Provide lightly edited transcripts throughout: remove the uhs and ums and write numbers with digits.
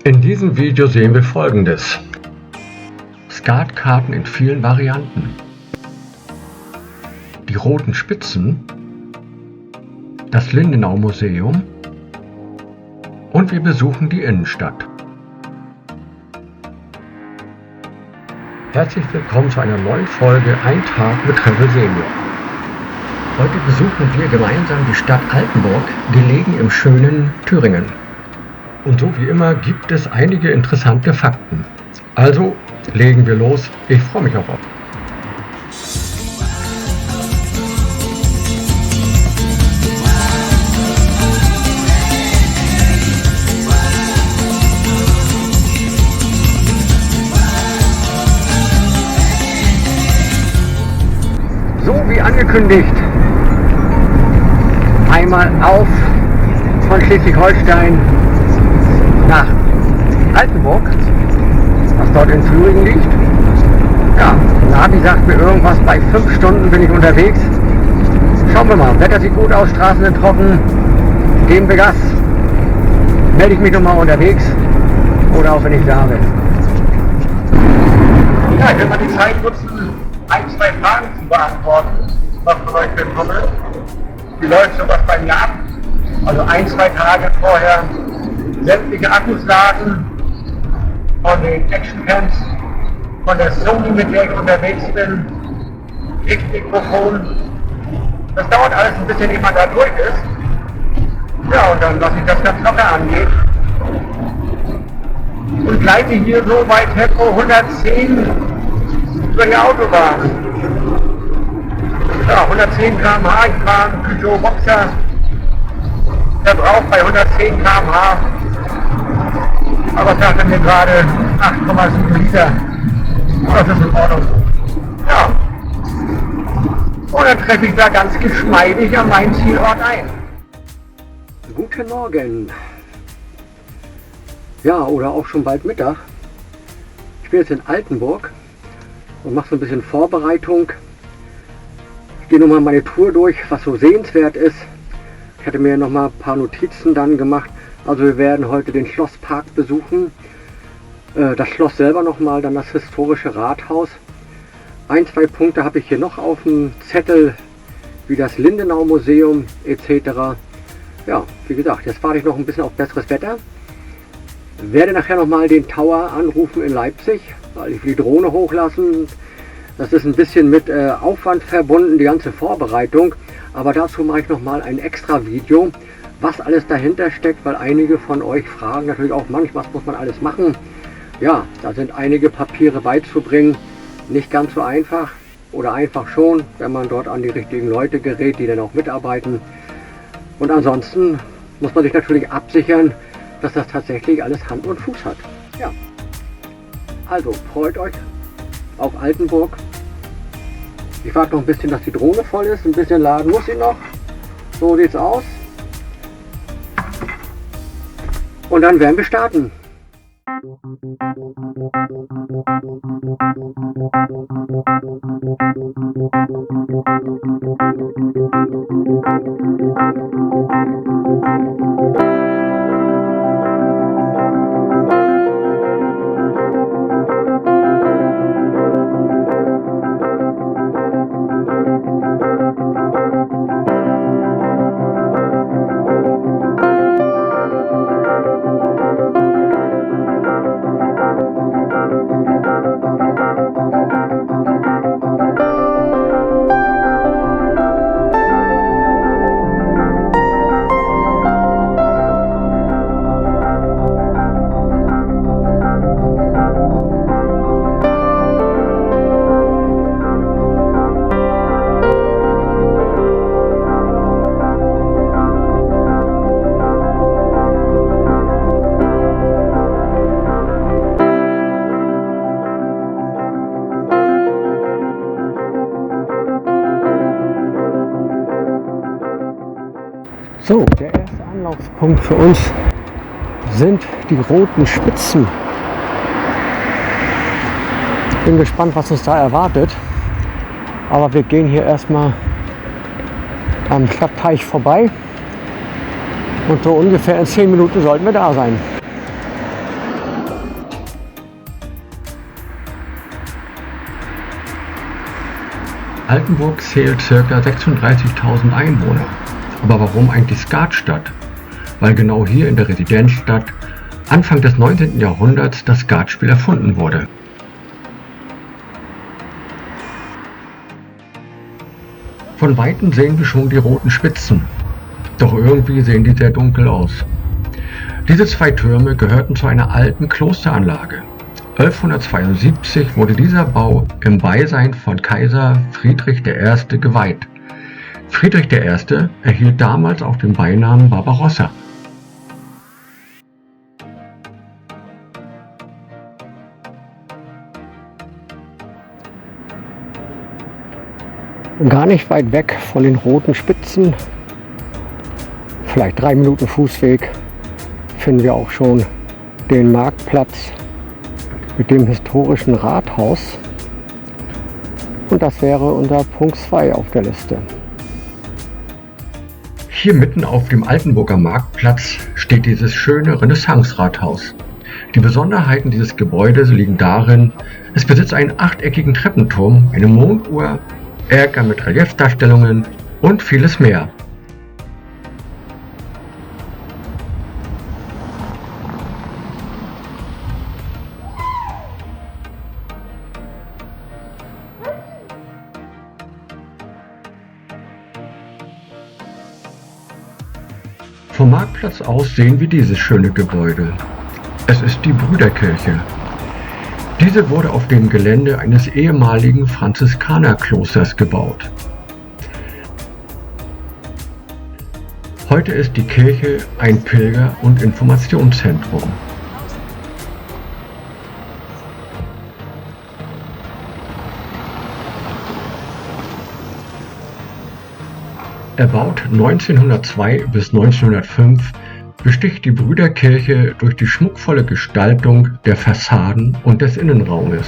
In diesem Video sehen wir Folgendes: Skatkarten in vielen Varianten, die Roten Spitzen, das Lindenau Museum und wir besuchen die Innenstadt. Herzlich willkommen zu einer neuen Folge Ein Tag mit Travel Senior. Heute besuchen wir gemeinsam die Stadt Altenburg, gelegen im schönen Thüringen. Und so wie immer gibt es einige interessante Fakten. Also legen wir los, ich freue mich auf euch. So wie angekündigt, einmal auf von Schleswig-Holstein nach Altenburg, was dort in Thüringen liegt. Ja, Navi sagt mir irgendwas, bei 5 Stunden bin ich unterwegs. Schauen wir mal, Wetter sieht gut aus, Straßen sind trocken, geben wir Gas. Melde ich mich nochmal unterwegs oder auch wenn ich da bin. Ja, ich will mal die Zeit nutzen, 1, 2 Fragen zu beantworten, was von euch bekomme. Wie läuft sowas bei mir ab? Also 1, 2 Tage vorher sämtliche Akkus laden von den Actioncams, von der Sony, mit der ich unterwegs bin, Richtmikrofon. Das dauert alles ein bisschen, ehe man da durch ist. Ja, und dann lasse ich das ganz locker angehen. Und gleite hier so bei Tempo 110 über die Autobahn. Ja, 110 km/h, ich fahre einen Peugeot Boxer. Der braucht bei 110 km/h. Aber sagte mir gerade 8,7 Liter. Das ist in Ordnung. Ja. Und dann treffe ich da ganz geschmeidig an meinen Zielort ein. Guten Morgen. Ja, oder auch schon bald Mittag. Ich bin jetzt in Altenburg und mache so ein bisschen Vorbereitung. Ich gehe nochmal meine Tour durch, was so sehenswert ist. Ich hatte mir nochmal ein paar Notizen dann gemacht. Also wir werden heute den Schlosspark besuchen. Das Schloss selber nochmal, dann das historische Rathaus. 1, 2 Punkte habe ich hier noch auf dem Zettel, wie das Lindenau Museum etc. Ja, wie gesagt, jetzt warte ich noch ein bisschen auf besseres Wetter. Werde nachher nochmal den Tower anrufen in Leipzig, weil ich will die Drohne hochlassen. Das ist ein bisschen mit Aufwand verbunden, die ganze Vorbereitung. Aber dazu mache ich nochmal ein extra Video, was alles dahinter steckt, weil einige von euch fragen natürlich auch manchmal, was muss man alles machen. Ja, da sind einige Papiere beizubringen. Nicht ganz so einfach oder einfach schon, wenn man dort an die richtigen Leute gerät, die dann auch mitarbeiten. Und ansonsten muss man sich natürlich absichern, dass das tatsächlich alles Hand und Fuß hat. Ja, also freut euch auf Altenburg. Ich warte noch ein bisschen, dass die Drohne voll ist. Ein bisschen laden muss sie noch. So sieht's aus. Und dann werden wir starten. So, der erste Anlaufpunkt für uns sind die Roten Spitzen. Bin gespannt, was uns da erwartet. Aber wir gehen hier erstmal am Stadtteich vorbei. Und so ungefähr in 10 Minuten sollten wir da sein. Altenburg zählt ca. 36.000 Einwohner. Aber warum eigentlich Skatstadt? Weil genau hier in der Residenzstadt Anfang des 19. Jahrhunderts das Skatspiel erfunden wurde. Von Weitem sehen wir schon die roten Spitzen, doch irgendwie sehen die sehr dunkel aus. Diese zwei Türme gehörten zu einer alten Klosteranlage. 1172 wurde dieser Bau im Beisein von Kaiser Friedrich I. geweiht. Friedrich I. erhielt damals auch den Beinamen Barbarossa. Gar nicht weit weg von den roten Spitzen, vielleicht 3 Minuten Fußweg, finden wir auch schon den Marktplatz mit dem historischen Rathaus. Und das wäre unser Punkt 2 auf der Liste. Hier mitten auf dem Altenburger Marktplatz steht dieses schöne Renaissance-Rathaus. Die Besonderheiten dieses Gebäudes liegen darin, es besitzt einen achteckigen Treppenturm, eine Monduhr, Erker mit Reliefdarstellungen und vieles mehr. Vom Marktplatz aus sehen wir dieses schöne Gebäude. Es ist die Brüderkirche. Diese wurde auf dem Gelände eines ehemaligen Franziskanerklosters gebaut. Heute ist die Kirche ein Pilger- und Informationszentrum. Erbaut 1902 bis 1905, besticht die Brüderkirche durch die schmuckvolle Gestaltung der Fassaden und des Innenraumes.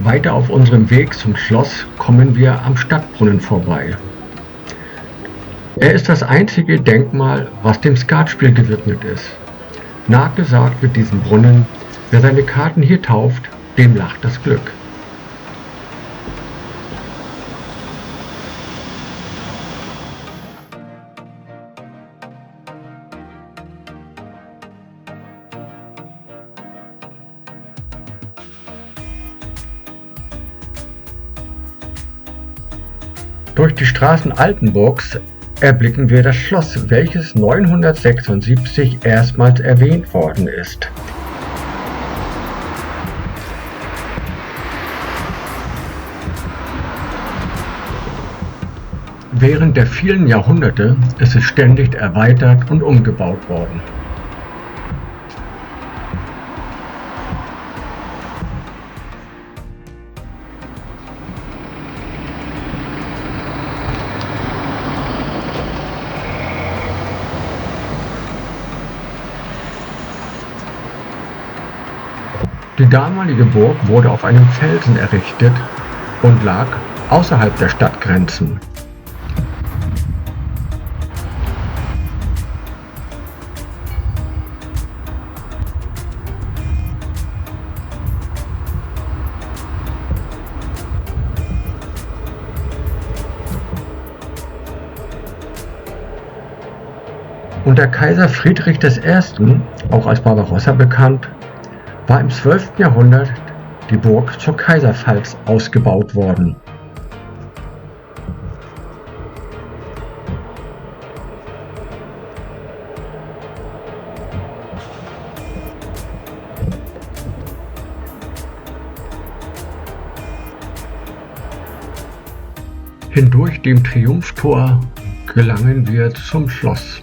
Weiter auf unserem Weg zum Schloss kommen wir am Stadtbrunnen vorbei. Er ist das einzige Denkmal, was dem Skatspiel gewidmet ist. Nachgesagt wird diesem Brunnen, wer seine Karten hier tauft, dem lacht das Glück. Durch die Straßen Altenburgs erblicken wir das Schloss, welches 976 erstmals erwähnt worden ist. Während der vielen Jahrhunderte ist es ständig erweitert und umgebaut worden. Die damalige Burg wurde auf einem Felsen errichtet und lag außerhalb der Stadtgrenzen. Unter Kaiser Friedrich I., auch als Barbarossa bekannt, war im 12. Jahrhundert die Burg zur Kaiserpfalz ausgebaut worden. Hindurch dem Triumphtor gelangen wir zum Schloss.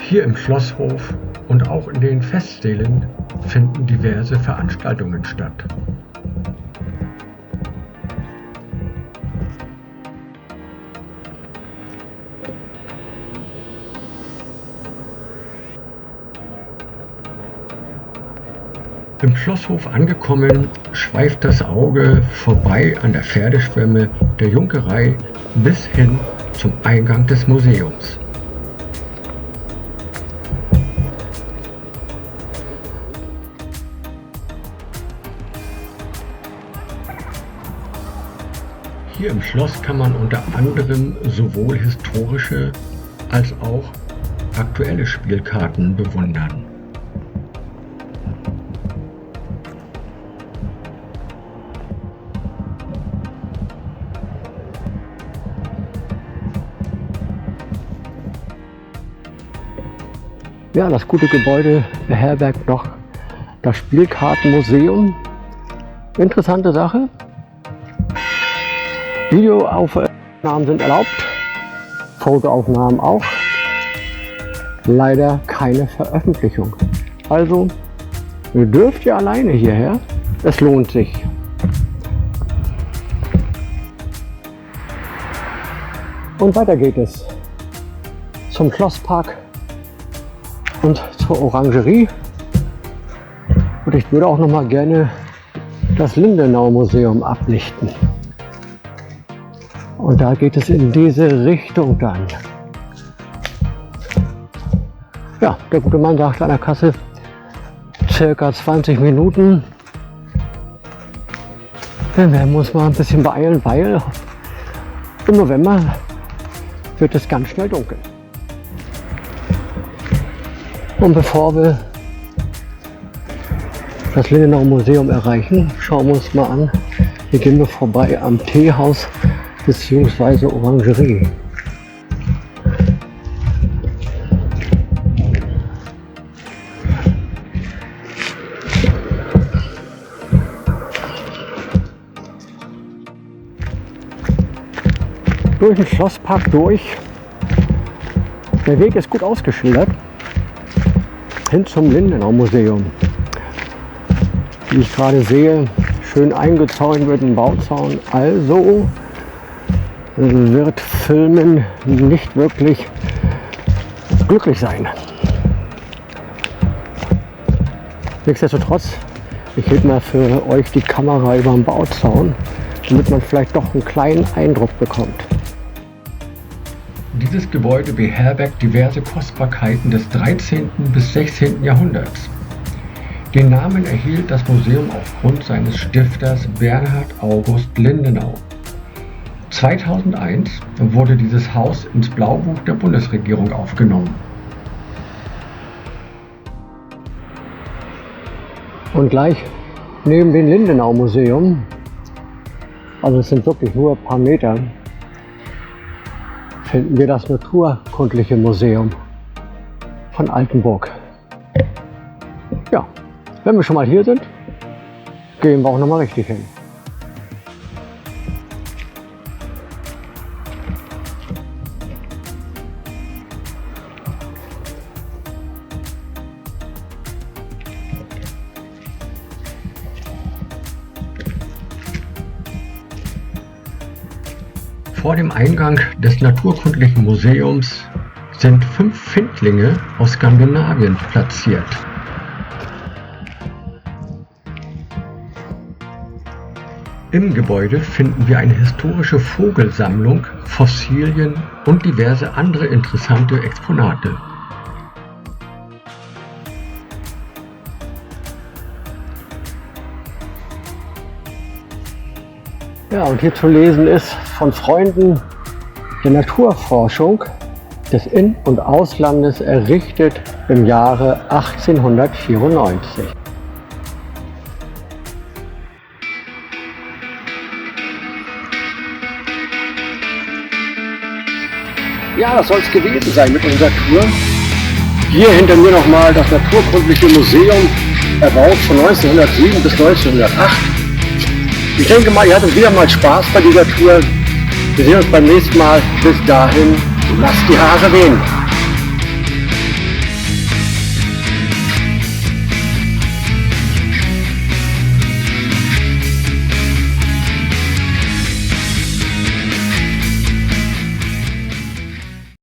Hier im Schlosshof und auch in den Festsälen finden diverse Veranstaltungen statt. Im Schlosshof angekommen, schweift das Auge vorbei an der Pferdeschwemme der Junkerei bis hin zum Eingang des Museums. Hier im Schloss kann man unter anderem sowohl historische als auch aktuelle Spielkarten bewundern. Ja, das gute Gebäude beherbergt noch das Spielkartenmuseum. Interessante Sache. Videoaufnahmen sind erlaubt, Fotoaufnahmen auch. Leider keine Veröffentlichung. Also dürft ihr alleine hierher. Es lohnt sich. Und weiter geht es zum Schlosspark und zur Orangerie. Und ich würde auch noch mal gerne das Lindenau-Museum ablichten. Und da geht es in diese Richtung dann. Ja, der gute Mann sagt an der Kasse circa 20 Minuten. Denn wir müssen mal ein bisschen beeilen, weil im November wird es ganz schnell dunkel. Und bevor wir das Lindenau Museum erreichen, schauen wir uns mal an. Hier gehen wir vorbei am Teehaus bzw. Orangerie. Durch den Schlosspark durch. Der Weg ist gut ausgeschildert. Hin zum Lindenau Museum. Wie ich gerade sehe, schön eingezäunt wird ein Bauzaun. Also wird Filmen nicht wirklich glücklich sein. Nichtsdestotrotz, ich halte mal für euch die Kamera über den Bauzaun, damit man vielleicht doch einen kleinen Eindruck bekommt. Dieses Gebäude beherbergt diverse Kostbarkeiten des 13. bis 16. Jahrhunderts. Den Namen erhielt das Museum aufgrund seines Stifters Bernhard August Lindenau. 2001 wurde dieses Haus ins Blaubuch der Bundesregierung aufgenommen. Und gleich neben dem Lindenau Museum, also es sind wirklich nur ein paar Meter, finden wir das Naturkundliche Museum von Altenburg. Ja, wenn wir schon mal hier sind, gehen wir auch noch mal richtig hin. Vor dem Eingang des Naturkundlichen Museums sind 5 Findlinge aus Skandinavien platziert. Im Gebäude finden wir eine historische Vogelsammlung, Fossilien und diverse andere interessante Exponate. Ja, und hier zu lesen ist von Freunden der Naturforschung des In- und Auslandes, errichtet im Jahre 1894. Ja, das soll es gewesen sein mit unserer Tour. Hier hinter mir nochmal das Naturkundliche Museum, erbaut von 1907 bis 1908. Ich denke mal, ihr hattet wieder mal Spaß bei dieser Tour. Wir sehen uns beim nächsten Mal. Bis dahin, lasst die Haare wehen.